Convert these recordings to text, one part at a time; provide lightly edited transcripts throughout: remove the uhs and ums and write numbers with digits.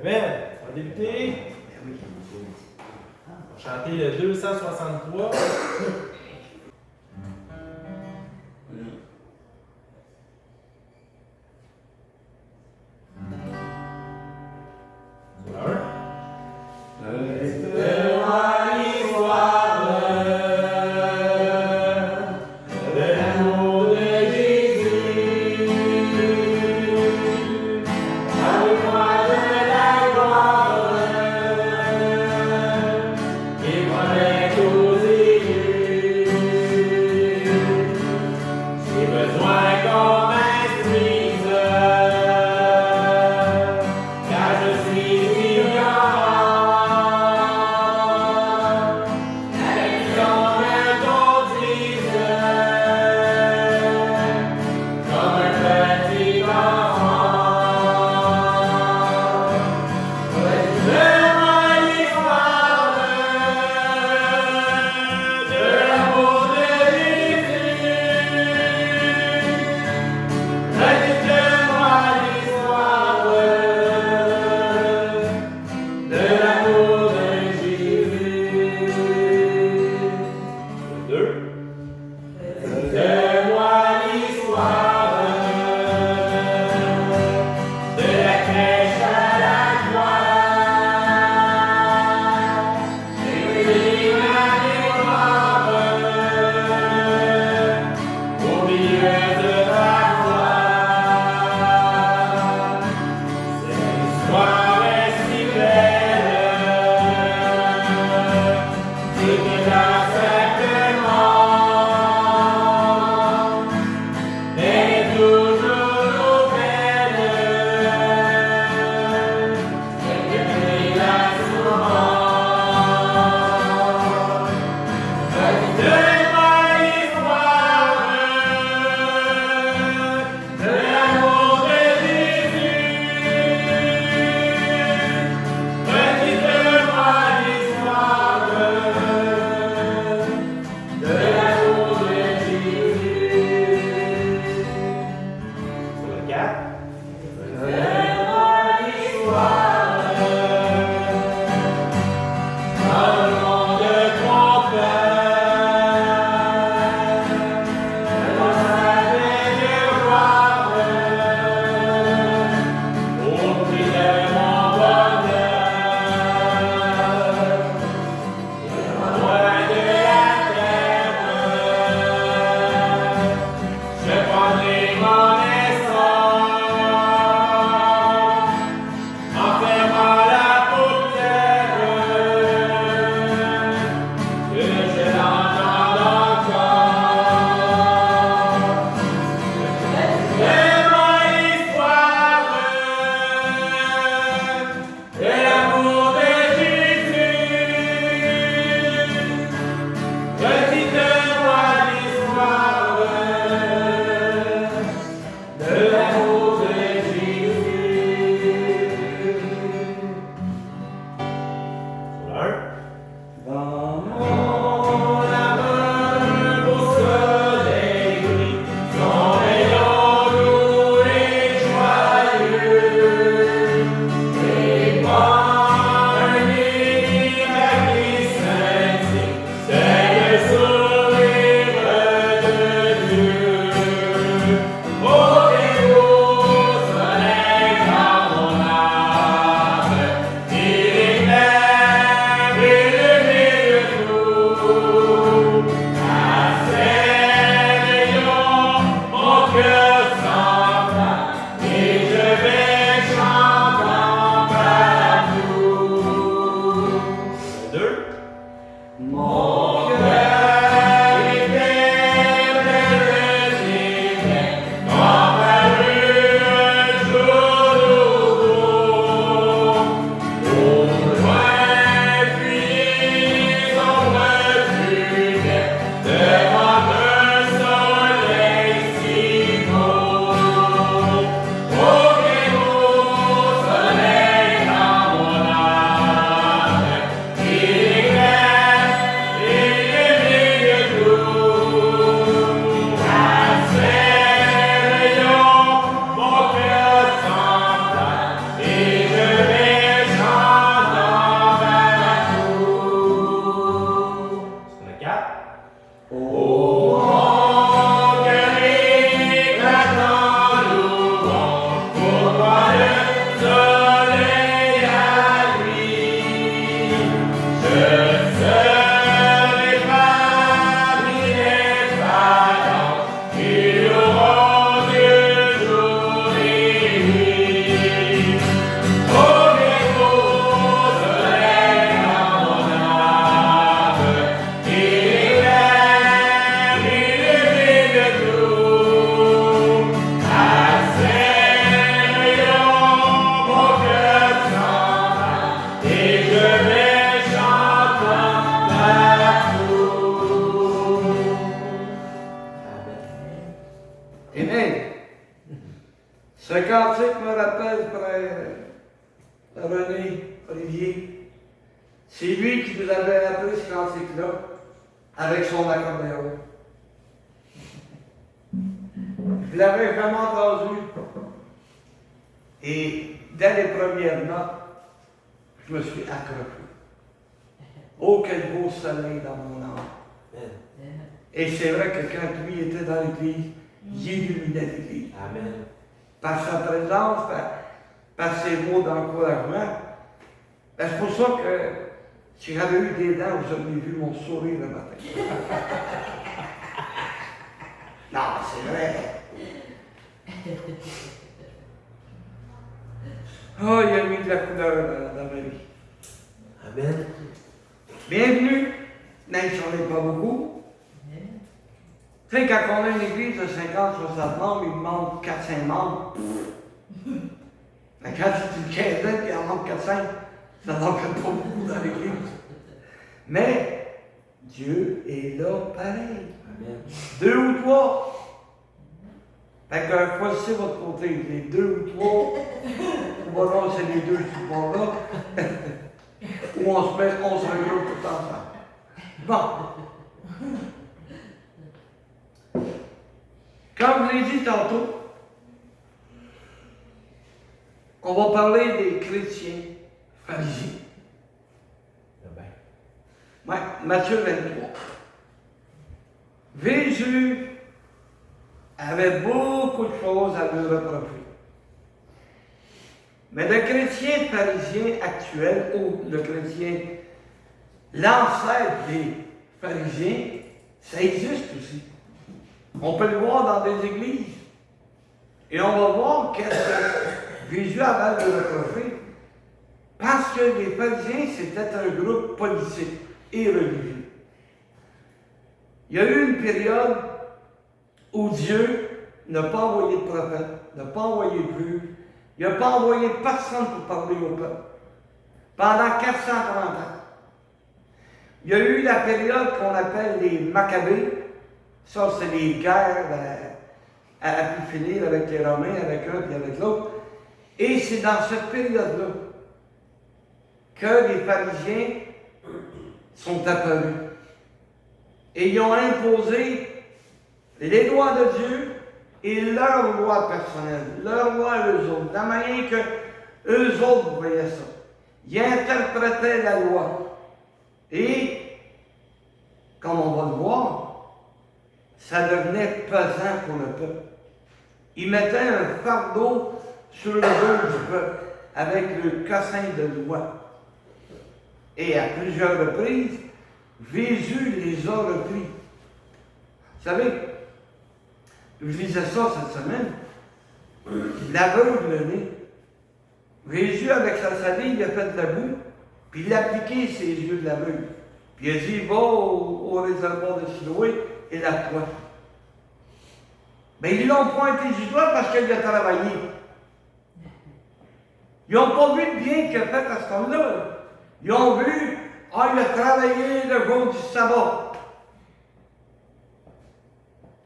Amen. On va débuter. On va chanter le 263. Car je suis René, Olivier, c'est lui qui nous avait appris ce cantique-là avec son accordéon. Je l'avais vraiment entendu. Et dès les premières notes, je me suis accroché. Oh, quel beau soleil dans mon âme. Et c'est vrai que quand lui était dans l'église, il illuminait l'église. Amen. Par sa présence, par ses mots d'encouragement. C'est pour ça que si j'avais eu des dents, vous auriez vu mon sourire le matin. Non, c'est vrai. Oh, il a mis de la couleur dans ma vie. Amen. Bienvenue, même si on n'est pas beaucoup. Tu sais, quand on a une église de 50, 60 membres, il manque 4-5 membres. Mais quand c'est une quinzaine, puis il en manque 4-5, ça n'en fait pas beaucoup dans l'église. Mais Dieu est là pareil. Amen. 2 ou 3. Fait que choisissez votre côté, les 2 ou 3. Ou alors c'est les 2 qui vont là. Ou on se regroupe tout ensemble. Bon. Comme je l'ai dit tantôt, on va parler des chrétiens pharisiens. Ouais, Matthieu 23. Jésus avait beaucoup de choses à nous reprocher. Mais le chrétien pharisien actuel, ou le chrétien, l'ancêtre des pharisiens, ça existe aussi. On peut le voir dans des églises. Et on va voir qu'est-ce que Jésus avait à nous reprocher. Parce que les pharisiens, c'était un groupe politique et religieux. Il y a eu une période où Dieu n'a pas envoyé de prophète, n'a pas envoyé de juge, il n'a pas envoyé personne pour parler au peuple. Pendant 430 ans. Il y a eu la période qu'on appelle les Maccabées. Ça, c'est les guerres à pu finir avec les Romains, avec un et avec l'autre. Et c'est dans cette période-là que les pharisiens sont apparus. Et ils ont imposé les lois de Dieu et leurs lois personnelles, leurs lois eux autres, de la manière que eux autres voyaient ça. Ils interprétaient la loi. Et, comme on va le voir, ça devenait pesant pour le peuple. Ils mettaient un fardeau sur le dos du peuple avec le cossin de loi. Et à plusieurs reprises, Jésus les a repris. Vous savez, je lisais ça cette semaine, l'aveugle né. Jésus, avec sa salive, il a fait de la boue, puis il a appliqué ses yeux de l'aveugle. Puis il a dit, va au réservoir de Siloé et lave-toi. Mais ils l'ont pointé du doigt parce qu'il a travaillé. Ils n'ont pas vu le bien qu'il a fait à ce homme-là. Ils ont vu, il a travaillé le jour du sabbat.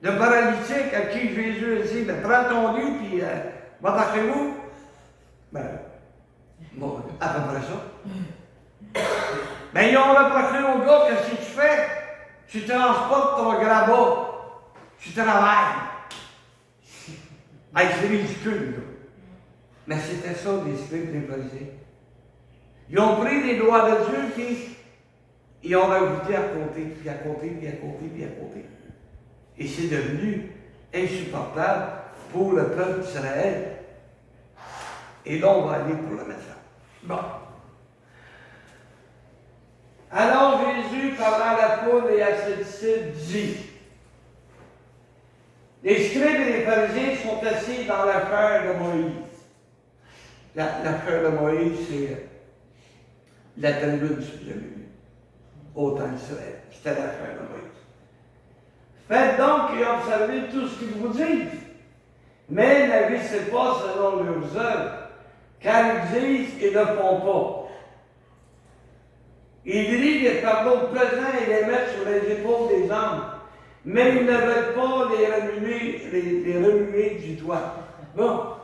Le paralytique à qui Jésus a dit, mais prends ton lit, puis va par chez vous. Ben, bon, à peu près ça. Mais ils ont reproché au gars, qu'est-ce que tu fais? Tu transportes ton grabat. Tu travailles. Hey, c'est ridicule, là. Mais c'était ça, l'esprit des pharisiens. Ils ont pris les lois de Dieu, puis ils ont rajouté à côté, puis à côté, puis à côté, puis à côté. Et c'est devenu insupportable pour le peuple d'Israël. Et là, on va aller pour le message. Bon. Alors Jésus, parlant à la foule et à ses disciples, dit, les scribes et les pharisiens sont assis dans l'affaire de Moïse. L'affaire de Moïse, c'est la tribune sur le milieu, au temps d'Israël. C'était l'affaire de Moïse. Faites donc et observez tout ce qu'ils vous disent, mais n'agissez pas selon leurs œuvres, car ils disent et ne font pas. Ils lient des fardeaux pesants et les mettent sur les épaules des hommes, mais ils ne veulent pas les remuer du doigt. Bon,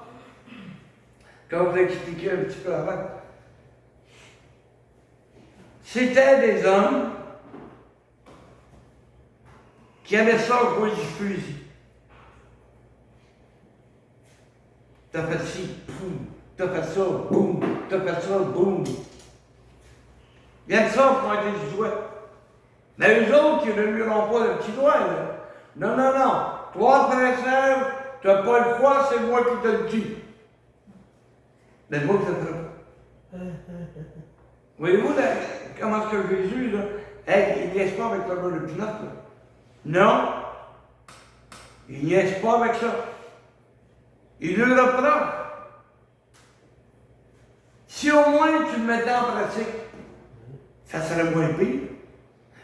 comme je l'expliquais un petit peu avant, C'était des hommes qui avaient ça au bout du fusil. T'as fait ci, boum, t'as fait ça, boum, t'as fait ça, boum. Il y a ça pour pointer du doigt. Mais eux autres, ils ne liront pas le petit doigt, là. Non, non, non. Toi, frère et sœur, tu n'as pas le choix, c'est moi qui te le dis. Mais moi, je ne le ferai pas. Voyez-vous là, comment est-ce que Jésus, là, hey, il niaise pas avec le beurre de pinot, là. Non. Il niaise pas avec ça. Il le reprend. Si au moins tu le mettais en pratique, ça serait moins pire.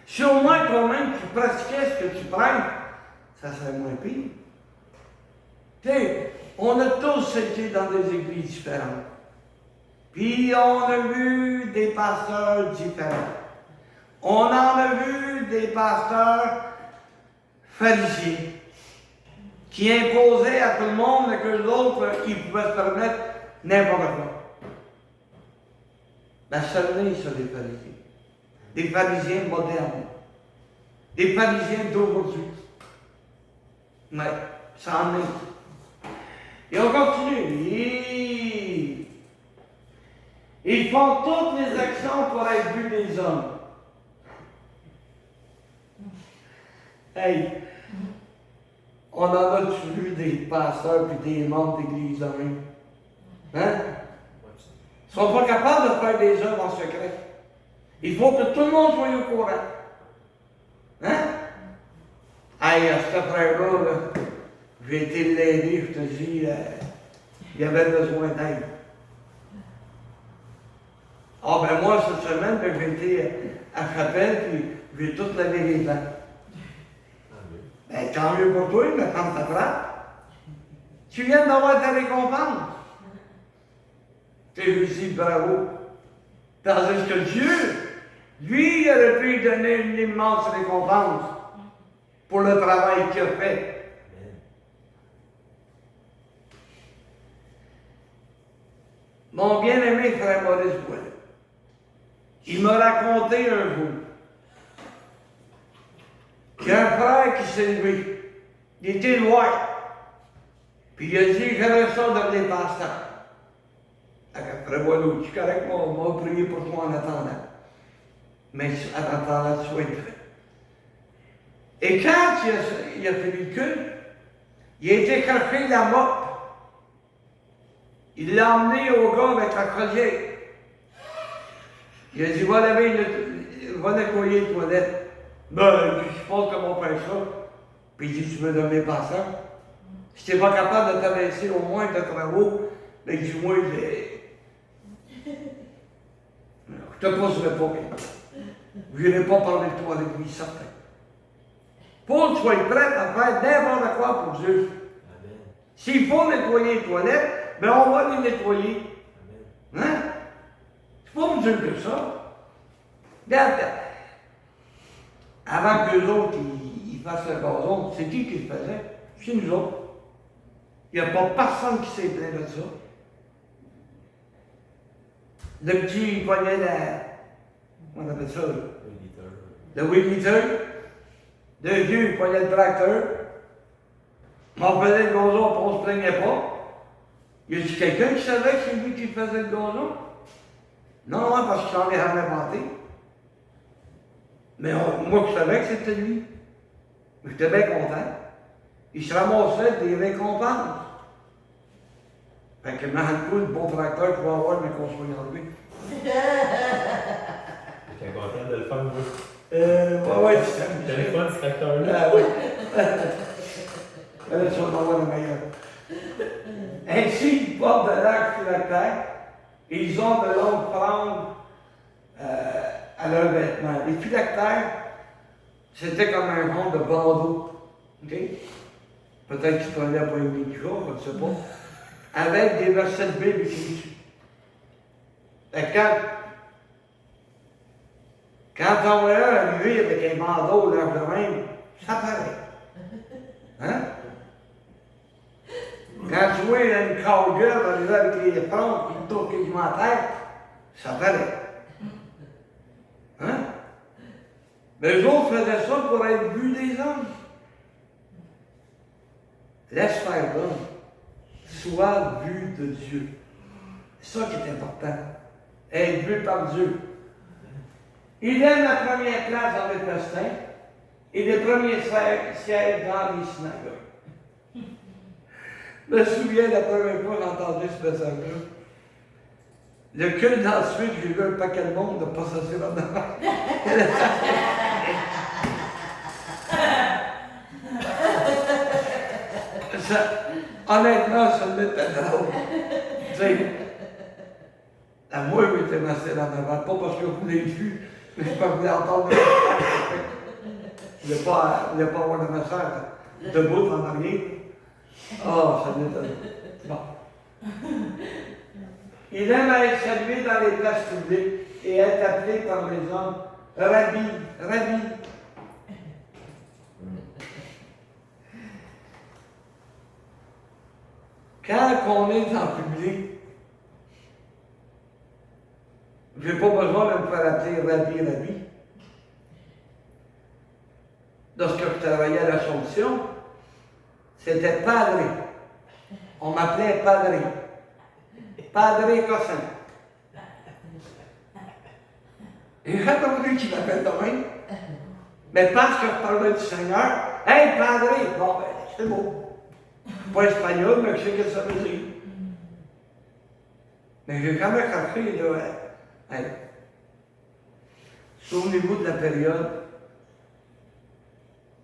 Si au moins toi-même tu pratiquais ce que tu prêches, ça serait moins pire. Tu sais, on a tous été dans des églises différentes. Puis on a vu des pasteurs différents. On en a vu des pasteurs pharisiens qui imposaient à tout le monde que les autres, ils pouvaient se permettre n'importe quoi. Ben, ça n'est ça, des pharisiens. Des pharisiens modernes. Des pharisiens d'aujourd'hui. Mais ça en est. Et on continue. Ils font toutes les actions pour être vus des hommes. Hey, on en a vu des pasteurs et des membres d'église en même. Hein? Ils ne sont pas capables de faire des œuvres en secret. Il faut que tout le monde soit au courant. Hein? Hey, ce frère-là, là, j'ai été l'aider, je te dis, il avait besoin d'aide. Ah ben moi, cette semaine, ben, j'ai été à Chapelle, puis j'ai tout lavé les dents. Ben tant mieux pour toi, mais quand ça frappe, tu viens d'avoir ta récompense. Tu réussi, bravo. Tandis que Dieu, lui, il aurait pu lui donner une immense récompense pour le travail qu'il a fait. Mon bien-aimé frère Maurice Boileau, il m'a raconté un jour qu'il y a un frère qui s'est levé. Il était loin. Puis il a dit, j'aimerais ça devenir pasteur. Frère Boileau, tu es correct, on va prier pour toi en attendant. Mais en attendant, tu vas être fait. Et quand il a fait le culte, il a été chercher la moppe. Il l'a emmené au gars avec la croisière. Il a dit, va nettoyer les toilettes. Ben, je suppose qu'on va faire ça. Puis il dit, tu veux devenir pasteur? Si tu n'es pas capable de t'abaisser au moins de travaux, ben dis-moi, je te poserai pas. Je n'irai pas parler de toi avec lui, certain. Pour que tu sois prêt à faire n'importe quoi pour Dieu. S'il faut nettoyer les toilettes, ben on va les nettoyer. Hein? C'est pas plus dur que ça. Regarde, avant que les autres ils fassent le gazon, c'est qui le faisait? C'est nous autres. Il n'y a pas personne qui s'est plaint de ça. Le petit, il pognait on appelle ça? Le weed eater. Le vieux, il pognait le tracteur. On faisait le gazon, on ne se plaignait pas. Y a-t-il quelqu'un qui savait que c'est lui qui faisait le gazon? Non, parce qu'il s'en est jamais vanté. Mais moi, je savais que c'était lui. J'étais bien content. Il se ramassait des récompenses. Fait que maintenant, le bon tracteur qu'il va avoir, mais qu'on soit enlevé. J'étais content de le faire, moi. Ouais, T'avais le fun, ce tracteur-là? Ah oui. Là, tu vas en avoir le meilleur. Ainsi, ils portent de l'air sur la terre et ils ont de longues franges à leurs vêtements. Les phylactères, c'était comme un genre de bandeau. Okay? Peut-être qu'ils prenaient pour une du jour, je ne sais pas. Avec des versets de Bible écrits dessus. Et quand on voit un arriver avec un bandeau large de même, ça paraît. Hein? Quand tu vois une cowgirl arriver avec les franges et le tour quasiment à terre, ça paraît. Hein? Mais eux autres faisaient ça pour être vus des hommes. Laisse faire l'homme. Sois vu de Dieu. C'est ça qui est important. Être vu par Dieu. Il aime la première place dans les festins et les premiers sièges dans les synagogues. Je me souviens la première fois que j'ai entendu ce message-là. Le culte d'ensuite, j'ai vu un paquet de monde de pas s'assurer en avant. Honnêtement, ça me mettait drôle. Tu sais, la moi, je m'étais massé en avant, pas parce que vous l'avez vu, mais je ne voulais entendre le message. Je ne voulais pas avoir le message debout en arrière. Oh, ça me mettait drôle. Bon. Il aime être salué dans les places publiques et être appelé par les hommes Rabbi, Rabbi. Quand on est en public, je n'ai pas besoin de me faire appeler Rabbi, Rabbi. Lorsque je travaillais à l'Assomption, c'était Padre. On m'appelait Padre. Padre Cossin. Et j'ai pas voulu qu'il m'appelle de même. Mais parce que je parlais du Seigneur, hey Padre! Bon, ben, c'est beau. Je suis pas espagnol, mais je sais ce que ça veut dire. Mais j'ai jamais cherché, là. Hey. Souvenez-vous de la période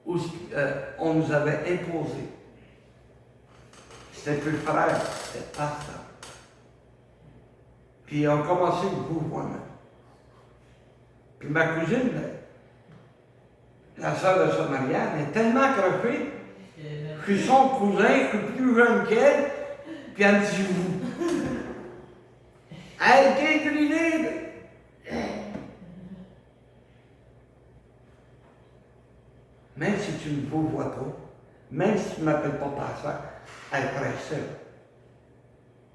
où on nous avait imposé. C'était plus frère, c'était pasteur. Puis on a commencé le gouvernement. Puis ma cousine, la sœur de sa Marianne, est tellement crochée. Je suis son cousin, je suis plus jeune qu'elle, puis elle me dit vous. Elle était brûlée. Même si tu ne me vois pas, même si tu ne m'appelles pas pasteur, elle presse ça.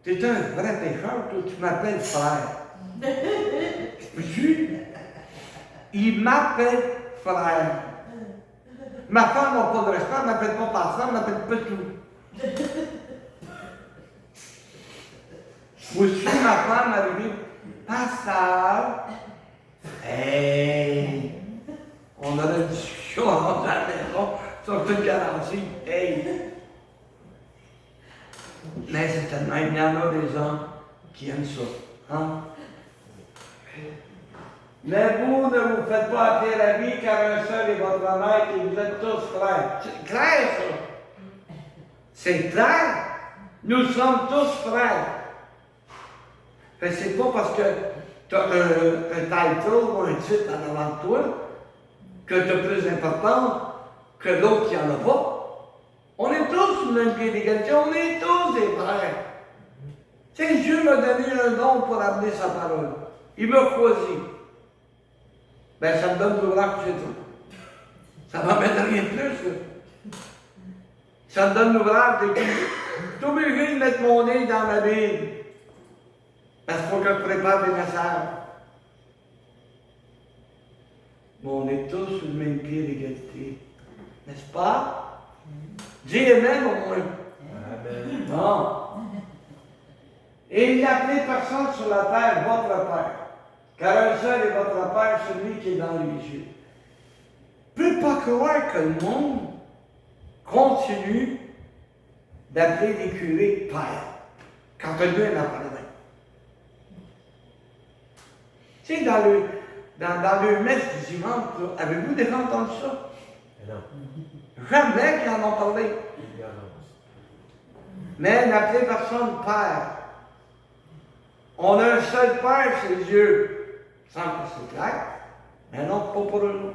Tu es un vrai pécheur, toi, tu m'appelles frère. Je suis. Il m'appelle frère. Ma femme n'a pas de respect, elle ne m'appelle pas pasteur, elle m'appelle pas tout. Moi aussi, ma femme arrivée, pasteur. Hey! On a une discussion avant la maison, sur toute garantie. Hey! Mais c'est tellement, il y en a des hommes qui aiment ça. Hein? Mais vous ne vous faites pas appeler la vie car un seul est votre maître et vous êtes tous frères. C'est clair, ça. C'est clair. Nous sommes tous frères. Fait c'est pas parce que tu as un title ou un titre en avant de toi que tu es plus important que l'autre qui n'en a pas. On est tous sur le même pied d'égalité, on est tous des frères. Tu sais, Dieu m'a donné un don pour amener sa parole. Il m'a choisi. Ben, ça me donne l'ouvrage, c'est tout. Ça ne m'amène rien de plus. Là. Ça me donne l'ouvrage de qui. Je suis obligé de mettre mon nez dans la Bible. Parce qu'il faut que je prépare des messages. Mais on est tous sur le même pied d'égalité. N'est-ce pas? Dis Amen au moins. Amen. Non. Et il n'a appelé personne sur la terre votre Père. Car un seul est votre Père, celui qui est dans les cieux. Je ne peux pas croire que le monde continue d'appeler les curés Père. Quand Dieu n'a pas la main. Tu sais, dans le messe du dimanche, avez-vous déjà entendu ça? Mais non. Jamais qu'ils en ont parlé. Ignorance. Mais n'appelez personne Père. On a un seul Père, c'est Dieu. Sans que c'est clair, mais non, pas pour eux.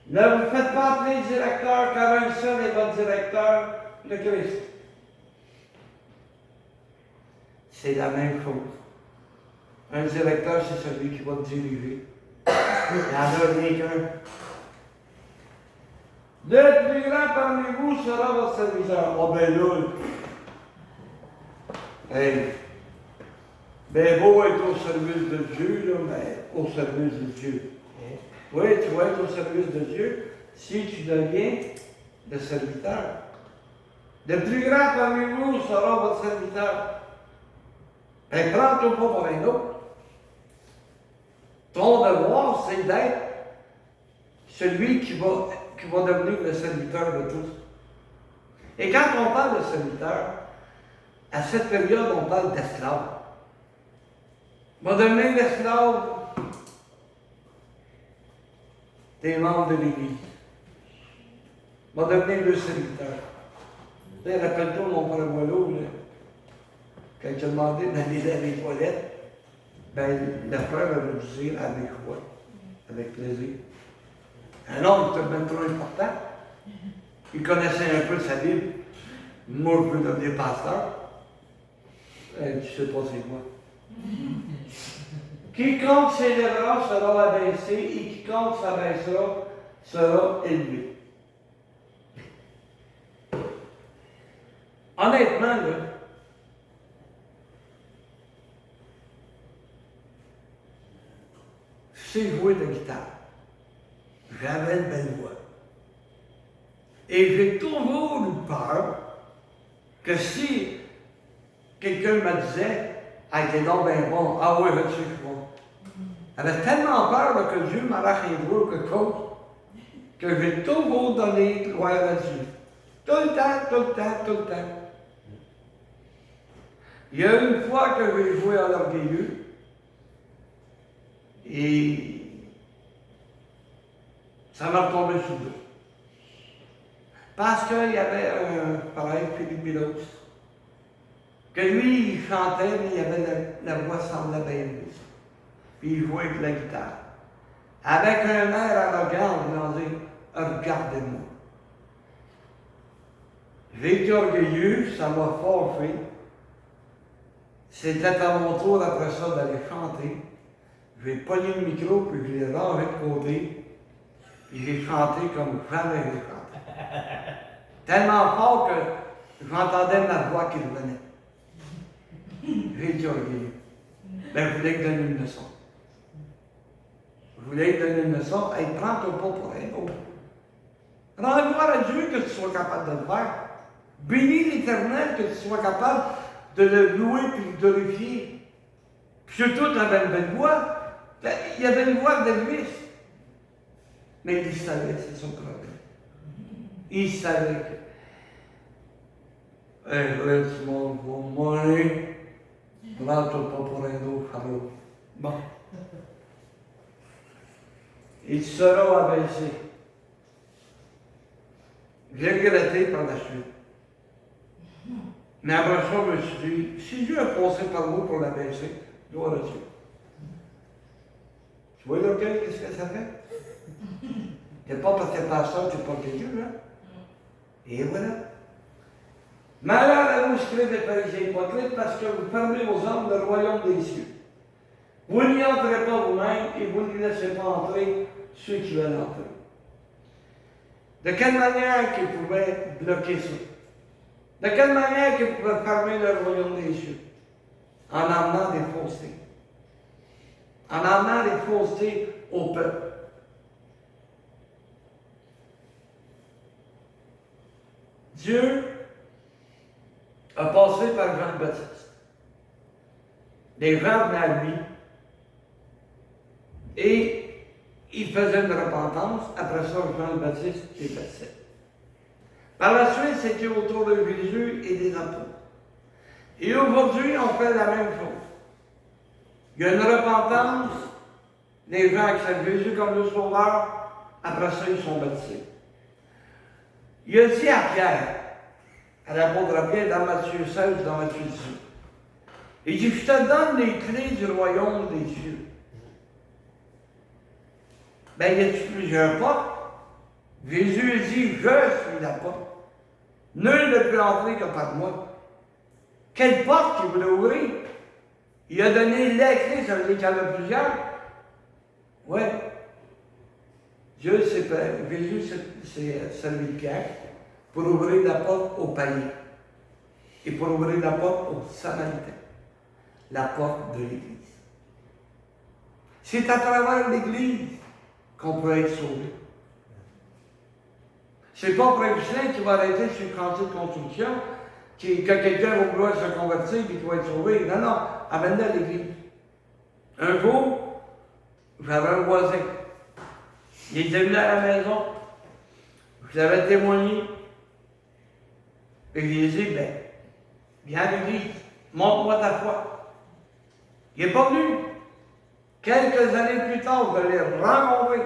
Ne vous faites pas appeler directeur, car un seul est votre directeur, le Christ. C'est la même chose. Un directeur, c'est celui qui va te diriger. Il n'y en a rien qu'un. Le plus grand parmi vous sera votre serviteur. Oh ben là, hey, ben beau être au service de Dieu, là, mais au service de Dieu. Oui, tu vas être au service de Dieu si tu deviens le serviteur. Le plus grand parmi vous sera votre serviteur. Et prends-toi pas pour un autre. Ton devoir, c'est d'être celui qui va devenir le serviteur de tous. Et quand on parle de serviteur, à cette période, on parle d'esclave. Va devenir l'esclave des membres de l'Église. Va devenir le serviteur. Tu sais, rappelle-toi mon frère Boileau, quand il a demandé d'aller dans les toilettes, ben, le frère avait dit avec quoi? Avec plaisir. Un homme qui était même trop important. Il connaissait un peu sa Bible. Moi, je veux devenir pasteur. Tu sais pas c'est quoi. Quiconque s'élèvera sera abaissé et quiconque s'abaissera sera élevé. Honnêtement, là, je sais jouer de guitare. J'avais une belle voix. Et j'ai toujours eu peur que si quelqu'un me disait « Ah, t'es donc bien bon, ah oui, je sais que je suis bon. » J'avais tellement peur là, que Dieu m'arrache un doigt ou quelque chose que j'ai toujours donné gloire à Dieu. Tout le temps, tout le temps, tout le temps. Il y a une fois que j'ai joué à l'orgueilleux et ça m'a retombé sur le dos. Parce qu'il y avait un pareil, Philippe Milos, que lui, il chantait, mais il avait la voix semblable à lui. Puis il jouait avec la guitare. Avec un air arrogant, on disait « Regardez-moi ». J'ai été orgueilleux, ça m'a forfait. C'était à mon tour après ça d'aller chanter. J'ai pogné le micro, puis je l'ai rangé de côté. Puis j'ai chanté comme jamais j'ai chanté. Tellement fort que j'entendais ma voix qui revenait. J'ai été orgueilleux. Ben, je voulais te donner une leçon. Je voulais te donner une leçon. Hey, prends-toi pas pour un autre. Rends gloire à Dieu que tu sois capable de le faire. Bénis l'Éternel que tu sois capable de le louer et de le glorifier. Puis surtout, tu avais une belle voix. Il y avait une voix d'Elvis. Mais il savait, c'est son problème. Il savait que. Hey, laisse mon money. Prends-toi pas pour un autre, Harold. Bon. Il sera abaissé. J'ai regretté par la suite. Mais après ça, je me suis dit, si Dieu a passé par moi pour l'abaisser, gloire à Dieu. Tu vois l'orgueil, qu'est-ce que ça fait? C'est pas parce que t'es pasteur que tu portes Dieu, hein? Et voilà. Malheur à vous, scribes et pharisiens hypocrites, parce que vous fermez aux hommes le royaume des cieux. Vous n'y entrez pas vous-même et vous ne laissez pas entrer ceux qui veulent entrer. De quelle manière qu'ils pouvaient bloquer ça? De quelle manière qu'ils pouvaient fermer le royaume des cieux? En amenant des faussetés. En amenant des faussetés au peuple. Dieu a passé par Jean le Baptiste. Les gens venaient à lui et il faisait une repentance. Après ça, Jean le Baptiste est passé. Par la suite, c'était autour de Jésus et des apôtres. Et aujourd'hui, on fait la même chose. Il y a une repentance, les gens acceptent Jésus comme le Sauveur, après ça, ils sont baptisés. Il a dit à Pierre, à l'apôtre Pierre, dans Matthieu 16, dans Matthieu 18, il dit, je te donne les clés du royaume des cieux. Ben, y a-t-il plusieurs portes? Jésus dit, je suis la porte. Nul ne peut entrer que par moi. Quelle porte qu'il voulait ouvrir? Il a donné les clés, ça veut dire qu'il y en a plusieurs. Oui. Dieu s'est Jésus s'est servi de Pierre pour ouvrir la porte aux païens et pour ouvrir la porte aux Samaritains. La porte de l'Église. C'est à travers l'Église qu'on peut être sauvé. C'est pas pour un Michelin qui va arrêter sur le chantier de construction, que quelqu'un va vouloir se convertir et qu'il va être sauvé. Non, non, amène-le à l'église. Un jour, j'avais un voisin. Il était venu à la maison. Je l'avais témoigné. Et je lui ai dit, ben, viens à l'église, montre-moi ta foi. Il n'est pas venu. Quelques années plus tard, je l'ai rencontré.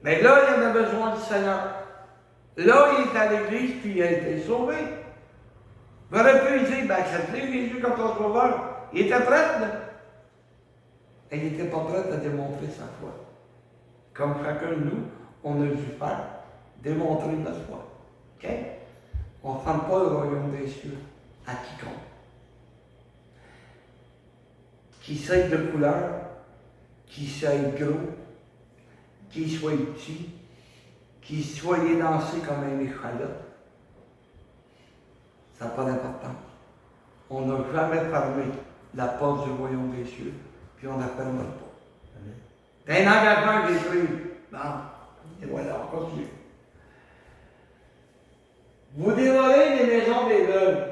Mais là, il avait besoin du Seigneur. Là, il est à l'église, puis il a été sauvé. J'aurais pu lui dire, ben, acceptez Jésus comme ton sauveur. Il était prêt, là. Et il n'était pas prêt à démontrer sa foi. Comme chacun de nous, on a dû faire, démontrer notre foi. OK? On ne prend pas le royaume des cieux à quiconque. Qui soit de couleur, qui soit gros, qui soit petit, qui soit élancé comme un échalote. Ça n'a pas d'importance. On n'a jamais fermé la porte du royaume des cieux, puis on ne la fermera pas. C'est un engagement que j'ai pris. Bon, et voilà, on continue. Vous dévorez les maisons des veuves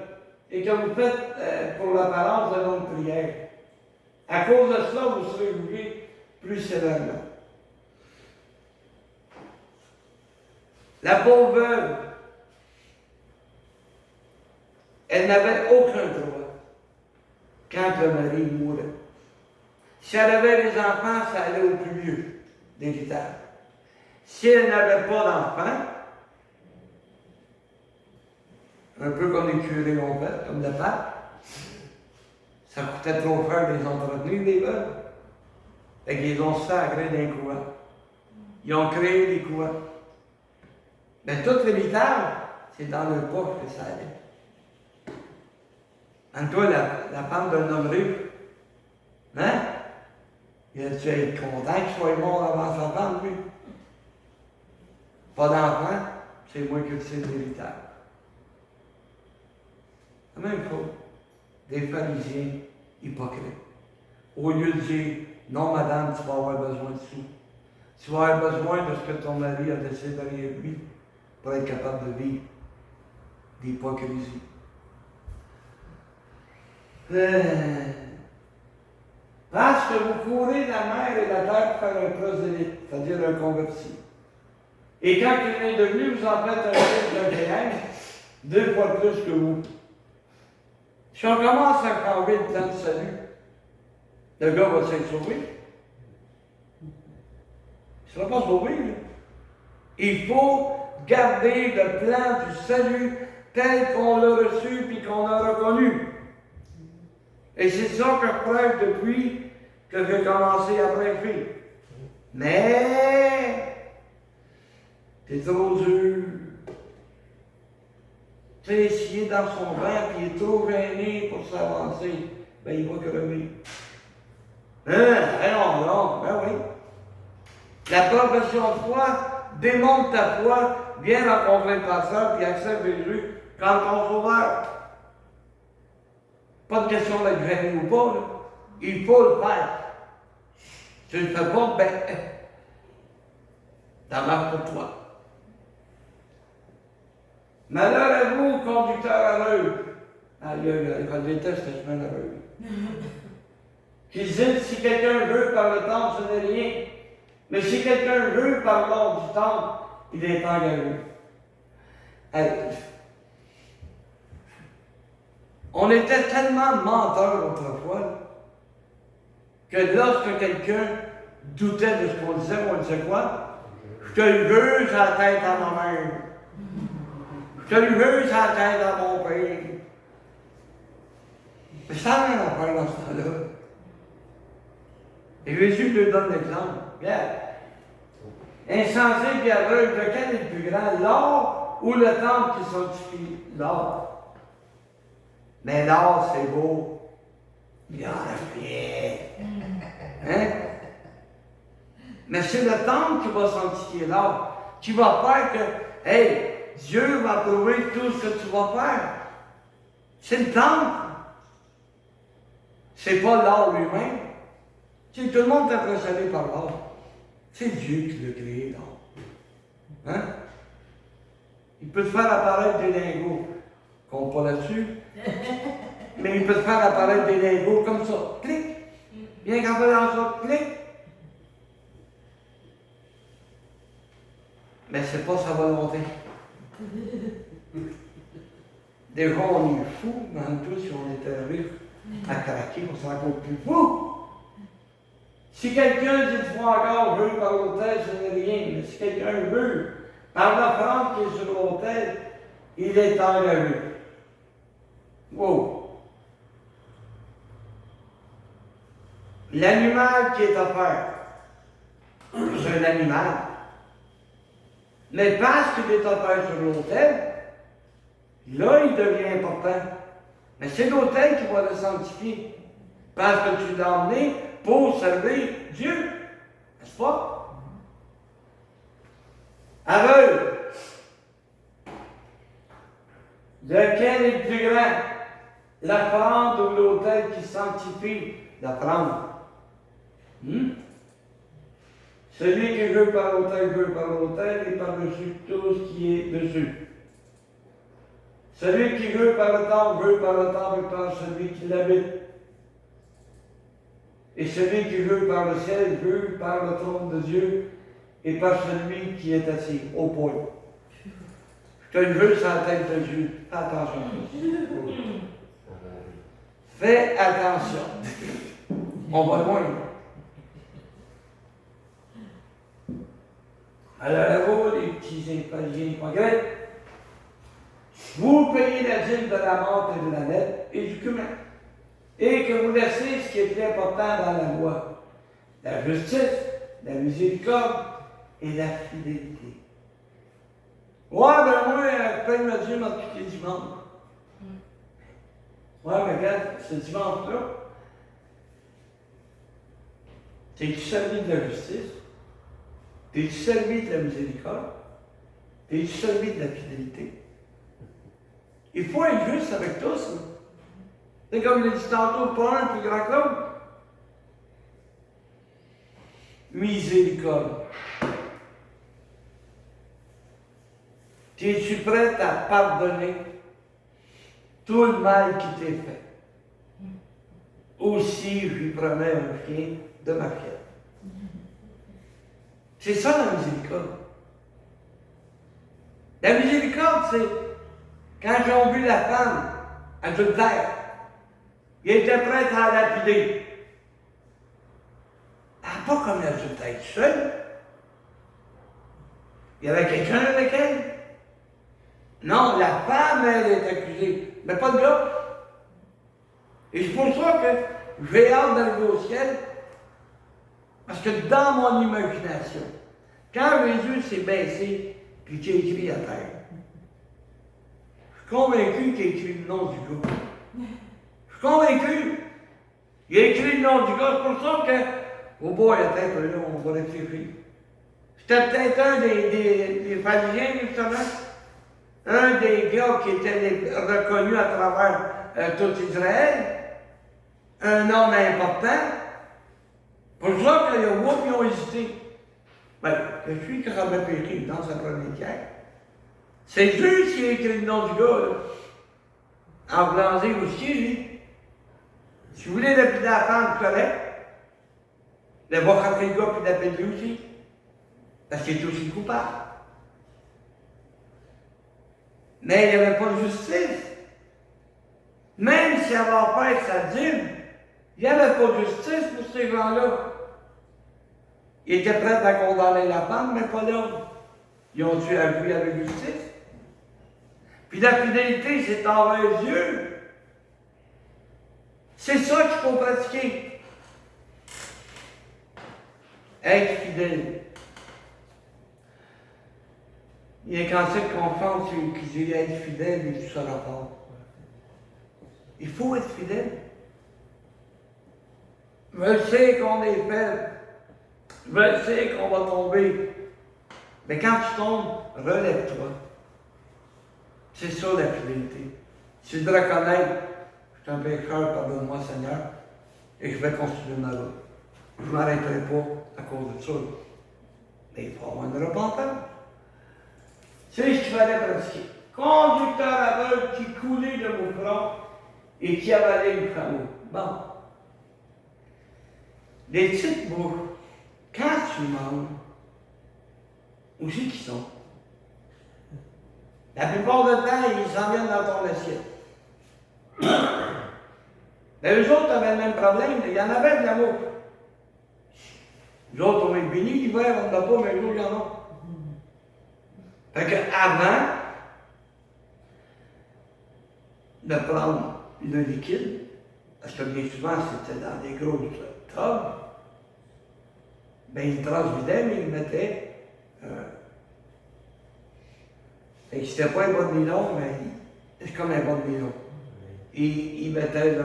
et que vous faites pour l'apparence de longue prière. À cause de cela, vous serez jugés plus sévèrement. La pauvre veuve, elle n'avait aucun droit quand le mari mourait. Si elle avait des enfants, ça allait au plus vieux d'héritage. Si elle n'avait pas d'enfants, un peu comme les curés l'ont fait, comme le pape, ça coûtait trop cher de les entretenir, les veuves. Fait qu'ils ont sacré d'un couvent. Ils ont créé des couvents. Mais tout l'héritage, c'est dans leur poche que ça allait. Anne-toi, la femme d'un homme riche, hein? Il a dû être content qu'il soit mort avant sa femme, lui. Pas d'enfant, c'est moi qui le sais de l'héritage. La même chose. Des pharisiens hypocrites. Au lieu de dire, non, madame, tu vas avoir besoin de sous. Tu vas avoir besoin de ce que ton mari a laissé derrière lui pour être capable de vivre. D'hypocrisie. Parce que vous courez la mer et la terre pour faire un prosélyte, c'est-à-dire un converti. Et quand il est devenu, vous en faites un fils d'un géant, 2 fois plus que vous. Si on commence à caler le plan de salut, le gars va s'être sauvé. Il ne sera pas sauvé, là. Il faut garder le plan du salut tel qu'on l'a reçu puis qu'on a reconnu. Et c'est ça que je prêche depuis que j'ai commencé à prêcher. Mais, c'est trop dur. Tu sais, s'il est dans son ventre et il est trop gêné pour s'avancer, ben il va crever. Non, non, ben oui. La profession de foi démontre ta foi, viens rencontrer le pasteur puis accepte Jésus quand ton sauveur. Pas de question d'être gêné ou pas, là. Il faut le faire. Si tu ne le fais pas, ben, ça marche pour toi. Malheur à vous, conducteurs aveugle. Aïe, aïe, aïe, je déteste cette semaine aveugle. Qui disent, si quelqu'un veut par le temple, ce n'est rien. Mais si quelqu'un veut par l'ordre du temple, il est engagé. Hey, on était tellement menteurs autrefois que lorsque quelqu'un doutait de ce qu'on disait, on disait quoi? Je te juge à la tête à ma mère. Je te juge à la tête à mon père. Mais ça n'a rien à faire dans ce temps-là. Et Jésus lui donne l'exemple. Regarde. Insensé et aveugle, lequel est le plus grand, l'or ou le temple qui sanctifie? L'or. Mais l'or, c'est beau. Il y en a rien. Hein? Mais c'est le temple qui va sanctifier l'or, qui va faire que, hey, Dieu va approuver tout ce que tu vas faire. C'est le temple. C'est pas l'or lui-même. Tu sais, tout le monde est impressionné par l'or. C'est Dieu qui l'a créé, là. Hein? Il peut te faire apparaître des lingots. Compte pas là-dessus. Mais il peut te faire apparaître des lingots comme ça. Clic. Bien qu'en faisant ça, clic. Mais c'est pas sa volonté. Des fois, on est fou, même tous, si on était riche à craquer, on serait encore plus fou. Si quelqu'un dit une fois encore veut par l'autel, ce n'est rien. Mais si quelqu'un veut, par l'offrande qui est sur l'autel, il est engagé. Wow! L'animal qui est offert, c'est un animal. Mais parce qu'il est offert sur l'autel, là, il devient important. Mais c'est l'autel qui va le sanctifier. Parce que tu l'as emmené pour servir Dieu. N'est-ce pas? Aveugle. Lequel est le plus grand? L'offrande ou l'autel qui sanctifie l'offrande? Celui qui veut par l'autel et par-dessus tout ce qui est dessus. Celui qui veut par le temple et par celui qui l'habite. Et celui qui veut par le ciel veut par le trône de Dieu et par celui qui est assis au point. Je te veux sur la tête de Dieu. Fais attention. Fais attention. On va loin. Alors, à vous, les petits progrès, vous payez la dîme de la mort et de la dette et du cumin, et que vous laissez ce qui est plus important dans la loi, la justice, la miséricorde et la fidélité. Ouais, ben moi, je paye ma dîme à tous les dimanches. Ouais, mais regarde, ce dimanche-là, t'es-tu servi de la justice? T'es-tu servi de la miséricorde? T'es-tu servi de la fidélité? Il faut être juste avec tous. C'est comme je l'ai dit tantôt, pas un plus grand que l'autre. Miséricorde. Es-tu prêt à pardonner tout le mal qui t'est fait? Aussi, je lui promets un chien de ma fièvre. C'est ça la miséricorde. La miséricorde, c'est quand j'ai vu la femme adultère, il était prêt à la lapider. Elle n'a pas comme l'adultère seule. Il y avait quelqu'un avec elle. Non, la femme, elle est accusée, mais pas le gars. Et c'est pour ça que j'ai hâte d'arriver au ciel. Parce que dans mon imagination, quand Jésus s'est baissé puis qu'il a écrit à terre, je suis convaincu qu'il a écrit le nom du gars. Je suis convaincu. Il a écrit le nom du gars. C'est pour ça que, au bout de la tête, là, on va réfléchir. C'était peut-être un des pharisiens, justement. Un des gars qui était reconnu à travers tout Israël. Un homme important. Pour ça que les rois qui ont hésité. Ben, que celui qui aurait péri dans sa première guerre. C'est juste qui a écrit le nom du gars, là. En blanzé aussi, lui. Si vous voulez lapider la femme, c'est correct. Mais va frapper le gars puis lapider lui aussi. Parce qu'il est aussi coupable. Mais il n'y avait pas de justice. Même si elle va faire sa dîme, il n'y avait pas de justice pour ces gens-là. Ils étaient prêts à condamner la femme, mais pas l'homme. Ils ont dû agir avec justice. Puis la fidélité, c'est envers Dieu. C'est ça qu'il faut pratiquer. Être fidèle. Il y a quand c'est qu'on pense qui dit être fidèle et tout ça rapport. Il faut être fidèle. Je sais qu'on est faible. Je sais qu'on va tomber. Mais quand tu tombes, relève-toi. C'est ça la fidélité. C'est de reconnaître, je suis un pécheur, pardonne-moi Seigneur, et je vais continuer ma route. Je ne m'arrêterai pas à cause de ça. Mais il faut avoir une repentance. C'est ce qu'il fallait pratiquer. Conducteur aveugle qui coulait de moucron et qui avalait le chameau. Bon. Les petites bouches, quand tu manges, où c'est qu'ils sont? La plupart du temps, ils s'en viennent dans ton assiette. Mais eux autres avaient le même problème, il y en avait de l'amour. Les autres, on est bénis, l'hiver, on n'en a pas, mais eux autres, il y en a. Fait qu'avant de prendre le liquide, parce que bien souvent, c'était dans des gros tubs, ben, ils transvidaient, mais ils mettaient. Fait que c'était pas un bon nylon, mais c'est comme un bon nylon. Ils mettaient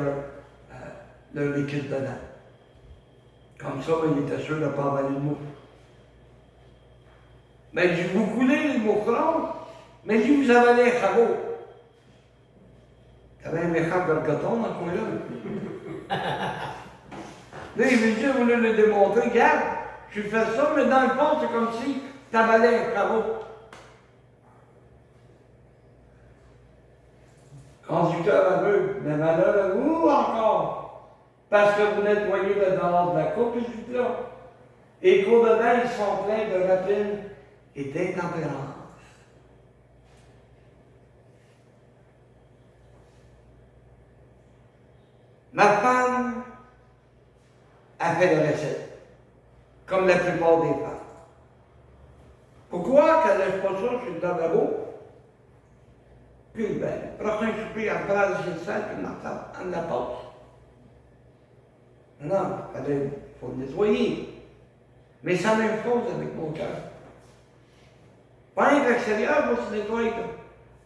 leur liquide dedans. Comme ça, ben, ils étaient sûrs de ne pas avaler le mou. Mais vous coulez le moucron, mais si vous avalez un chameau, t'avais un méchant gorgoton dans ce coin-là. Là, il veut dire, vous voulez le démontrer, regarde, je fais ça, mais dans le fond, c'est comme si t'avalais un chameau. Conducteur aveugle, mais malheur à vous encore, parce que vous nettoyez le dehors de la coupe et du plat. Et qu'au-dedans, ils sont pleins de rapines et d'intempérance. Ma femme a fait la recette, comme la plupart des femmes. Pourquoi qu'elle ne laisse pas ça sur le lavabo? Puis, ben, le prochain souper, elle prend le sel, puis elle la passe. Non, il faut le nettoyer. Mais c'est la même chose avec mon cœur. Pas rien que l'extérieur va se nettoyer.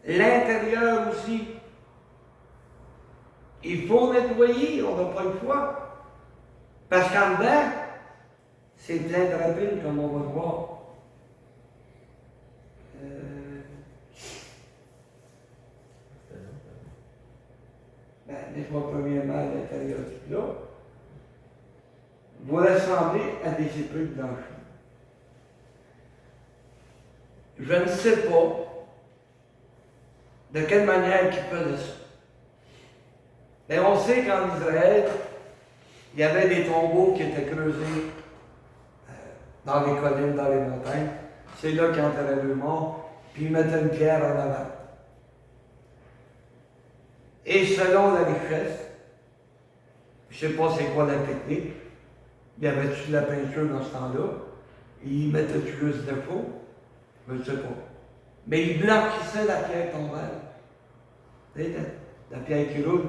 L'intérieur aussi. Il faut nettoyer, on n'a pas le choix. Parce qu'en dedans, c'est plein de rapines, comme on va le voir. Ben, laisse-moi premièrement à l'intérieur du plat. Vous ressemblez à des épaules blanches. Je ne sais pas de quelle manière ils faisaient ça. Mais on sait qu'en Israël, il y avait des tombeaux qui étaient creusés dans les collines, dans les montagnes. C'est là qu'ils enterraient le mort, puis ils mettaient une pierre en avant. Et selon la richesse, je ne sais pas c'est quoi la technique, il y avait-tu de la peinture dans ce temps-là, ils mettaient-tu juste de faux, je ne sais pas. Mais ils blanchissaient la pierre tombale. Vous voyez, la pierre qui roule,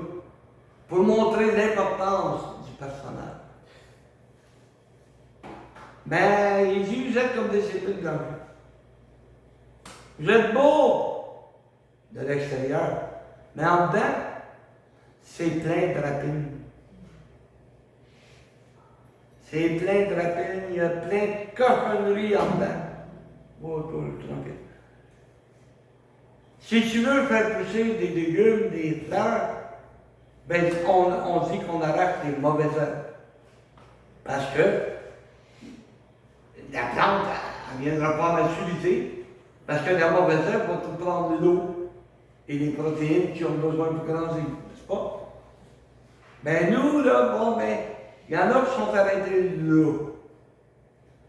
pour montrer l'importance du personnage. Mais ils disent, vous êtes comme des épines blanches. Vous êtes beaux de l'extérieur, mais en dedans, c'est plein de rapines. C'est plein de rapines, il y a plein de cochonneries en dedans. Oh, tranquille. Si tu veux faire pousser des légumes, des fleurs, ben, on dit qu'on arrache les mauvaises herbes. Parce que la plante, elle ne viendra pas à maturité. Parce que la mauvaise herbe va tout prendre l'eau et les protéines qui ont besoin pour grandir, n'est-ce pas? Ben nous, là, bon, ben, il y en a qui sont arrêtés là.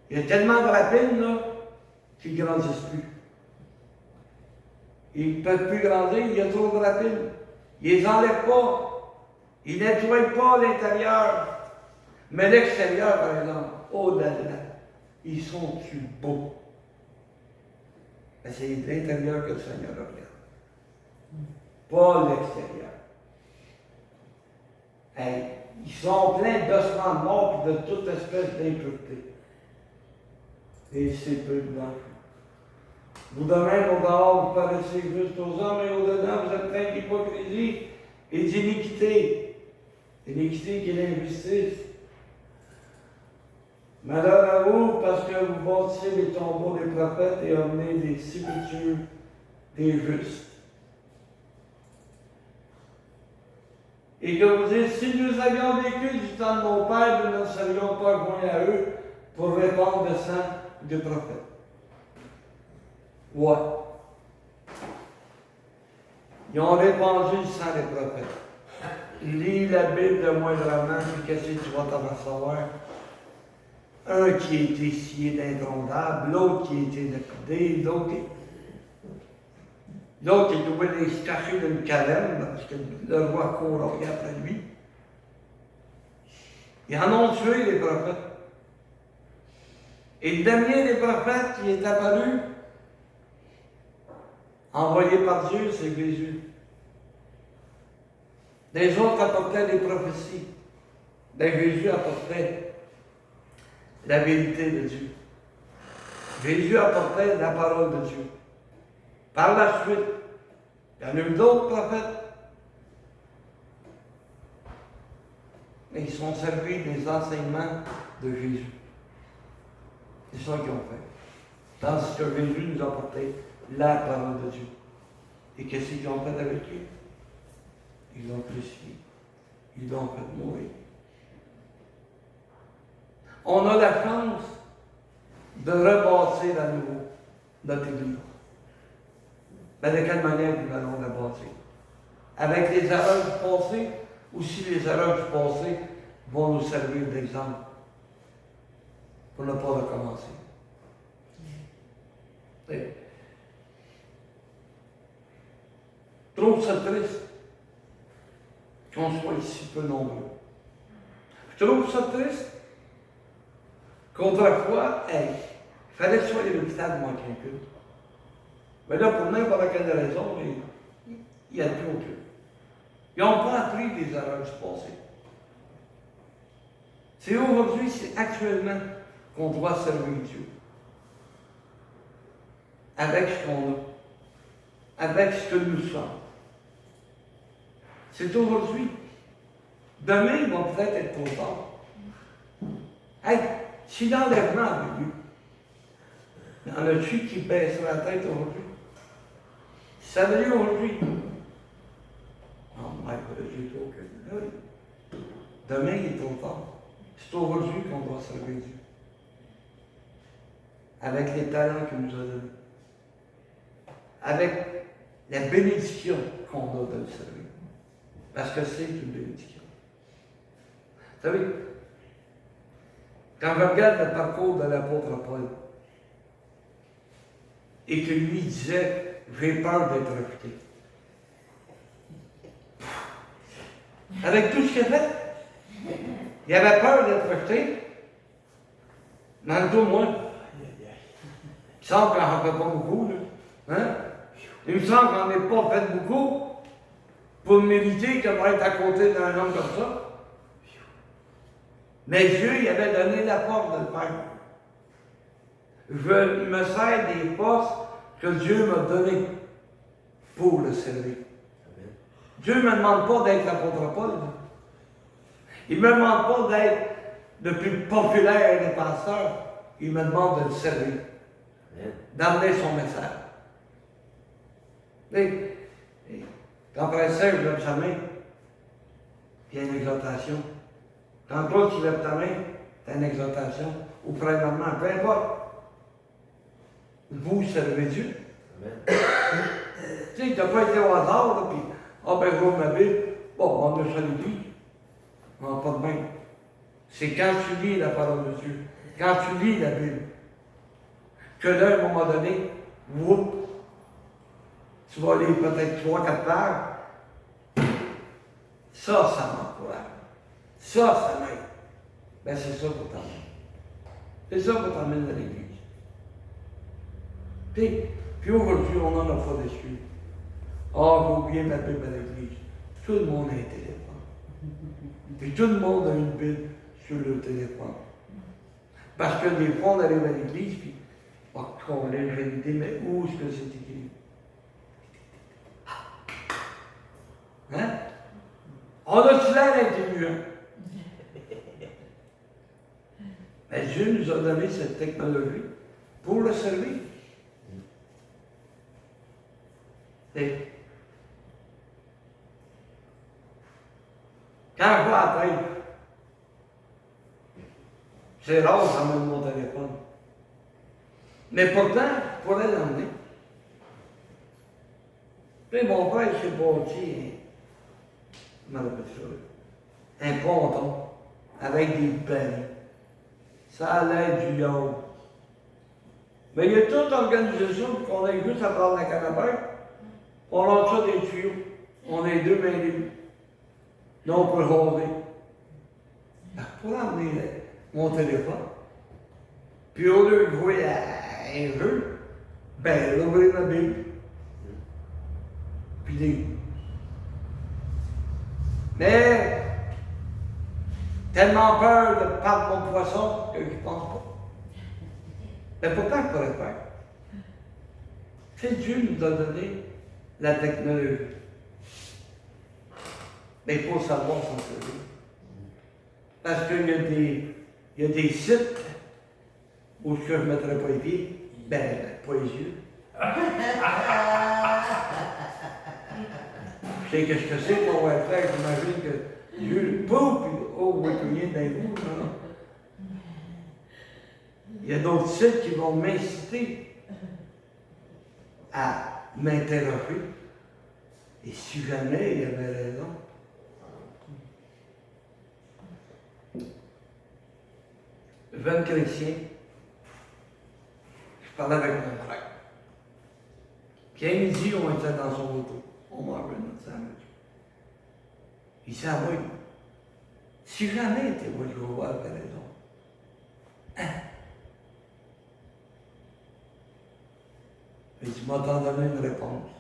Il y a tellement de rapines, là, qu'ils ne grandissent plus. Ils ne peuvent plus grandir, il y a trop de rapines. Ils ne les enlèvent pas. Ils ne nettoient pas l'intérieur. Mais l'extérieur, par exemple, oh là là, ils sont-tu beaux? Mais c'est l'intérieur que le Seigneur regarde. Pas l'extérieur. Hey, ils sont pleins d'ossements de mort et de toute espèce d'impureté. Et c'est peu blanc. Vous de même, au dehors, vous paraissez juste aux hommes, et au-dedans, vous êtes plein d'hypocrisie et d'iniquité. L'iniquité qui est l'injustice. Malheur à vous, parce que vous bâtissez les tombeaux des prophètes et emmenez les sépultures des justes. Et que vous dites, si nous avions vécu du temps de nos pères, nous ne serions pas joints à eux pour répandre le sang de prophètes. Ouais. Ils ont répandu le sang des prophètes. Lis la Bible de moindrement, puis qu'est-ce que tu vas t'en recevoir? Un qui a été scié d'introndable, l'autre qui a été lapidé, l'autre qui est obligé de se cacher d'une caverne parce que le roi courait après lui. Ils en ont tué les prophètes. Et le dernier des prophètes qui est apparu, envoyé par Dieu, c'est Jésus. Les autres apportaient des prophéties. Mais Jésus apportait la vérité de Dieu. Jésus apportait la parole de Dieu. Par la suite, il y en a eu d'autres prophètes. Mais ils sont servis des enseignements de Jésus. C'est ça qu'ils ont fait. Tandis que Jésus nous a apporté la parole de Dieu. Et qu'est-ce qu'ils ont fait avec lui? Ils l'ont crucifié. Ils l'ont fait mourir. On a la chance de rebâtir à nouveau notre Église. Mais de quelle manière nous allons la bâtir? Avec les erreurs du passé, ou si les erreurs du passé vont nous servir d'exemple pour ne pas recommencer. Et je trouve ça triste qu'on soit ici peu nombreux. Je trouve ça triste qu'autrefois, il fallait que ce soit les l'hôpital de manquer un culte. Mais là, pour n'importe quelle raison, il n'y a plus aucun. Ils n'ont pas appris des erreurs du passé. C'est aujourd'hui, c'est actuellement qu'on doit servir Dieu. Avec ce qu'on a. Avec ce que nous sommes. C'est aujourd'hui. Demain, il va peut-être être trop tard. Hey, si l'enlèvement avait lieu, il y en a-tu qui baissent la tête aujourd'hui? Si ça avait lieu aujourd'hui, oh my God, j'ai trop que oui. Demain, il est trop tard. C'est aujourd'hui qu'on doit servir Dieu. Avec les talents qu'il nous a donnés. Avec la bénédiction qu'on a de le servir. Parce que c'est une bénédiction. Vous savez, quand je regarde le parcours de l'apôtre Paul, et que lui disait, j'ai peur d'être rejeté. Avec tout ce qu'il a fait, il avait peur d'être rejeté. Dans le dos, moi, il me semble qu'on n'en fait pas beaucoup. Là. Hein? Il me semble qu'on n'en a pas fait beaucoup pour mériter qu'on va être à côté d'un homme comme ça. Mais Dieu, il avait donné la force de le faire. Je me sers des forces que Dieu m'a données pour le servir. Dieu ne me demande pas d'être l'apôtre Paul. Il ne me demande pas d'être le plus populaire des pasteurs. Il me demande de le servir. D'amener son message. Et quand Frère Serge lève sa main, il y a une exhortation. Quand Claude tu lèves ta main, tu as une exhortation. Ou Frère Normand, peu importe. Vous servez Dieu. Tu sais, tu n'as pas été au hasard, là, puis, ben, je vais ma Bible. Bon, on a ça l'église. On n'a pas de même. C'est quand tu lis la parole de Dieu, quand tu lis la Bible, que là, à un moment donné, whoop, tu vas lire peut-être 3-4 pages. Ça m'encourage. Ça m'aide. Ben, c'est ça pour t'emmener. C'est ça pour t'emmener dans l'église. Puis aujourd'hui, on n'en a pas d'excuses. Ah, j'ai oublié ma Bible à l'église. Tout le monde a un téléphone. Puis tout le monde a une Bible sur le téléphone. Parce que des fois, on arrive à l'église, puis, oh, on a une idée, mais où est-ce que c'est écrit? Hein? On a-tu l'air intelligent? Mais Dieu nous a donné cette technologie pour le servir. Et quand je vois la tête, c'est rare, ça me mon téléphone. Mais pourtant, je pourrais l'emmener. Puis mon père s'est bâti comment on appelle ça, un ponton avec des barils. Ça allait du yacht. Mais il a tout organisé ça pour qu'on ait juste à prendre la canne à pêche. On lance ça des tuyaux. On est deux mains libres. Là, on peut jaser. Pour emmener mon téléphone. Puis au lieu de jouer à un jeu, ben, l'ouvrir ma Bible. Puis lire. Mais, tellement peur de perdre mon poisson que je ne pense pas. Mais pourtant, je pourrais le faire. C'est Dieu nous a donné la technologie. Mais il faut savoir s'en servir. Parce qu'il y a des sites où je ne mettrais pas les pieds, ben, pas les yeux. Je sais que ce que c'est qu'on va faire, j'imagine que Dieu, pouf, puis oh, oui, rien d'un bout, non. Il y a d'autres sites qui vont m'inciter à m'interroger. Et si jamais il y avait raison, jeune chrétien, je parlais avec mon frère. Puis un midi, on était dans son auto. On mangeait notre sandwich. Il dit, ah oui, si jamais t'es moi, je vais voir la raison. Hein? Il dit, m'a donné une réponse.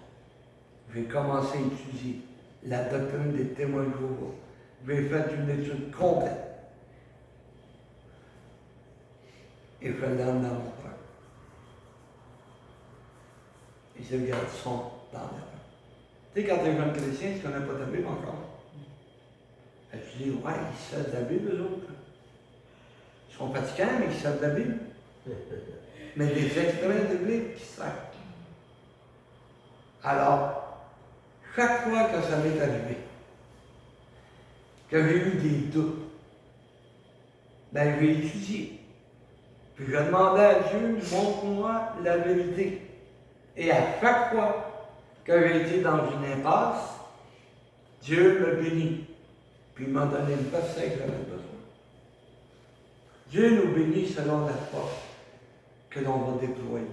J'ai commencé à étudier la doctrine des témoins de Jéhovah. J'ai fait une étude complète. Et je l'ai emmené à mon frère. Et ce garçon dans la main. Tu sais, quand tu es jeune chrétien, tu ne connais pas ta Bible encore. Et tu dis, ouais, ils savent la Bible, eux autres. Ils sont fatigants, mais ils savent la Bible. Mais des extraits de Bible qui savent. Alors, chaque fois que ça m'est arrivé, que j'ai eu des doutes, ben j'ai étudié. Puis je demandais à Dieu, montre-moi la vérité. Et à chaque fois que j'ai été dans une impasse, Dieu me bénit. Puis il m'a donné le conseil que j'avais besoin. Dieu nous bénit selon la force que l'on va déployer.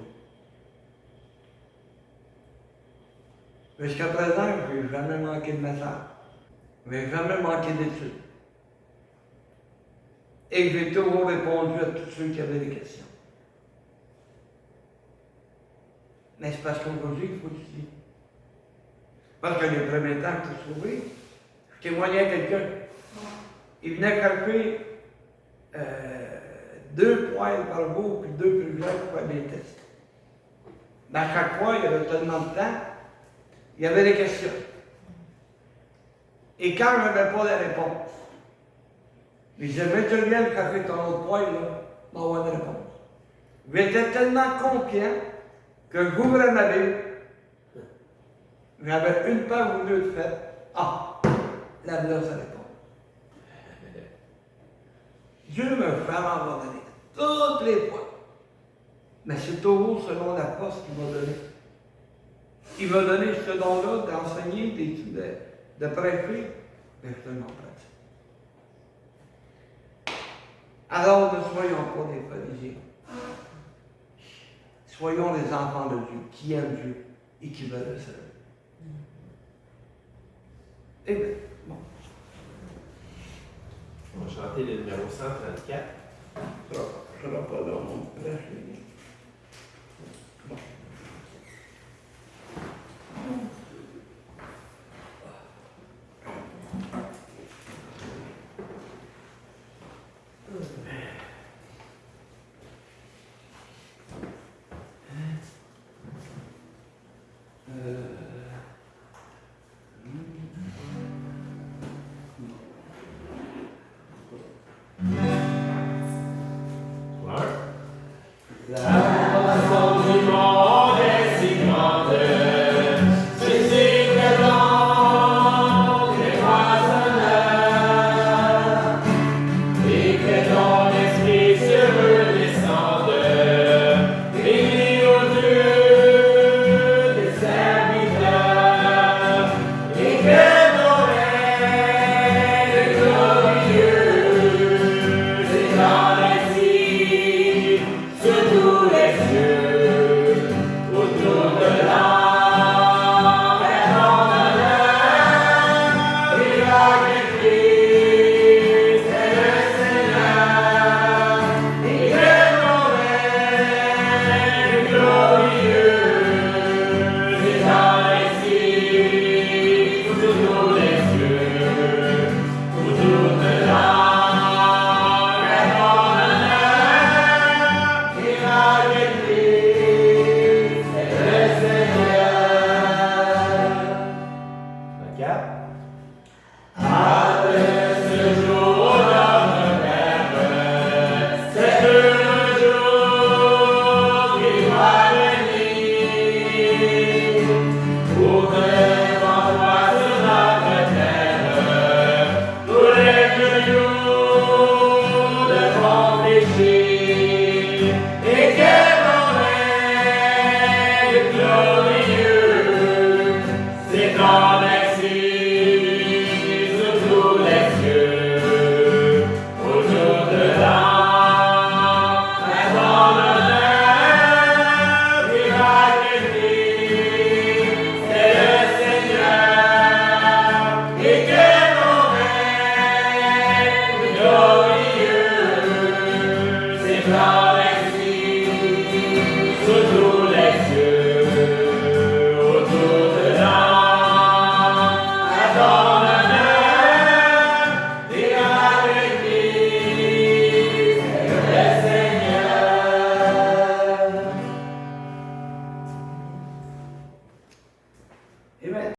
Jusqu'à présent, je n'ai jamais manqué de message. Je n'ai jamais manqué d'études. Et j'ai toujours répondu à tous ceux qui avaient des questions. Mais c'est parce qu'aujourd'hui, il faut étudier. Parce que les premiers temps que je trouvais, je témoignais à quelqu'un. Il venait calculer 2 poils par jour, puis 2 plus jeunes pour faire des tests. Mais à chaque fois, il y avait tellement de temps, il y avait des questions. Et quand je n'avais pas la réponse, il disait, mais tu viens de calculer ton autre poil, là, on va avoir une réponse. J'étais tellement confiant que j'ouvrais ma Bible, j'avais une page ou deux de fait. Ah, la Bible, ça répond. Dieu me fait abandonner toutes les fois. Mais c'est toujours selon la force qu'il m'a donné. Il m'a donné ce don-là d'enseigner, de prêcher, mais je le pratique. Alors ne soyons pas des pharisiens. Soyons les enfants de Dieu, qui aiment Dieu et qui veulent le servir. Eh bien, bon. On va chanter le numéro 134. Ça ne sera pas dans mon prêche. Bon. Voilà. Là.